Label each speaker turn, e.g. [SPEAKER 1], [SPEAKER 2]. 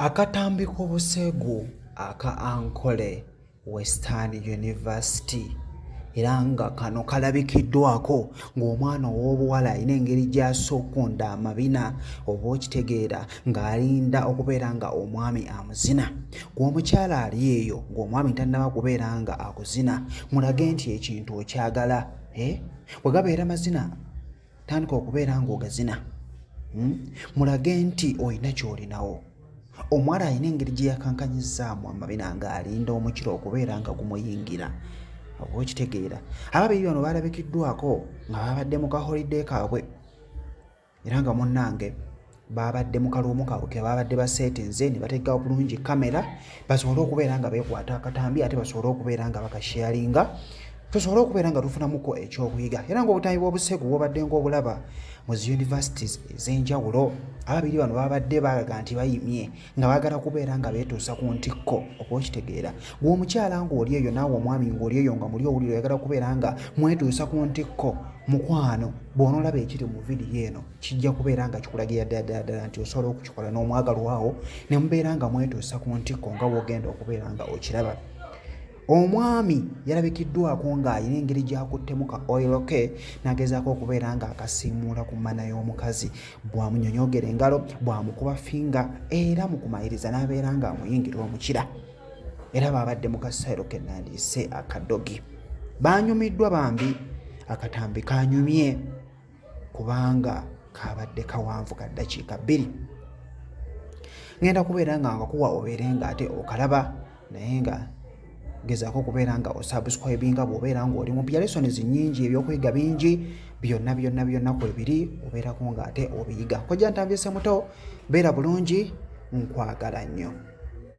[SPEAKER 1] Akatambi k'obusegu aka Ankole Western University era nga kano kalabikiddwako ng'omwana ow'obuwala alina engeri gy'asokkonda amabina oba okitegeera ng'alinda okubeera nga omwami amuzina. Gw'omukyala ali eyo ng'omwami tannaba kubeera nga akuzina mulage nti ekintu okyagala. Bwe gabeera mazina tandika okubeera ng'ogazina. Mulage nti olina ky'olinawo. Omuwala alina engeri gye yakankanyizaamu amabina ng'alinda omukiro okubeera nga gumuyingira oba okitegeera. Ababiri bano baalabikiddwako nga babadde mu kaholiday kaabwe era nga munnange babadde mu kaloomu kaabwe ke babadde baseetinze ne bateekawo bulungi kamera basobole okubeera nga beekwata akatambi ate basobole okubeera nga bakasharinga tusobole okubeera nga tufunamuko ekyokuyiga. Era ng'obutambi bw'obusegu bw'obadde ng'obulaba mu zi universities ez'enjawulo. Ababiri bano babadde balaga nti bayimye nga baagala kubeera nga beetuusa ku ntikko oba okitegeera. Gw'omukyala ng'oli eyo naawe omwami ng'oli eyo nga muli owulira oyagala kubeera nga mwetuusa ku ntikko mukwano bw'onoolaba ekiri mu vidiyo eno kijja kubeera nga kikulagira ddala nti osobola okukikola n'omwagalwa wo ne mubeera nga mwetuusa ku ntikko nga bw'ogenda okubeera nga okiraba. Omwami yalabikiddwako ng'alina engeri gy'akuttemu ka oil ke n'agezaako okubeera nga akasiimuula ku mmana y'omukazi bw'amunyonyogera engalo bw'amukuba finga era mu kumayiriza n'abeera ng'amuyingira omukira era baabadde mu kasayiro ke nandiise akadogi. Baanyumiddwa bambi, akatambi kanyumye kubanga kabadde kawanvu ka ddakiika 2. Ngenda kubeera nga nkakuwa obeere ng'ate okalaba naye nga gezaako okubeera nga osubscribinga bw'obeera ng'oli mu bya lessons nnyingi ebyokuyiga bingi byonna kwebiri obeerako ng'ate obiyiga. Kojja Ntambise muto beera bulungi nkwagala nnyo.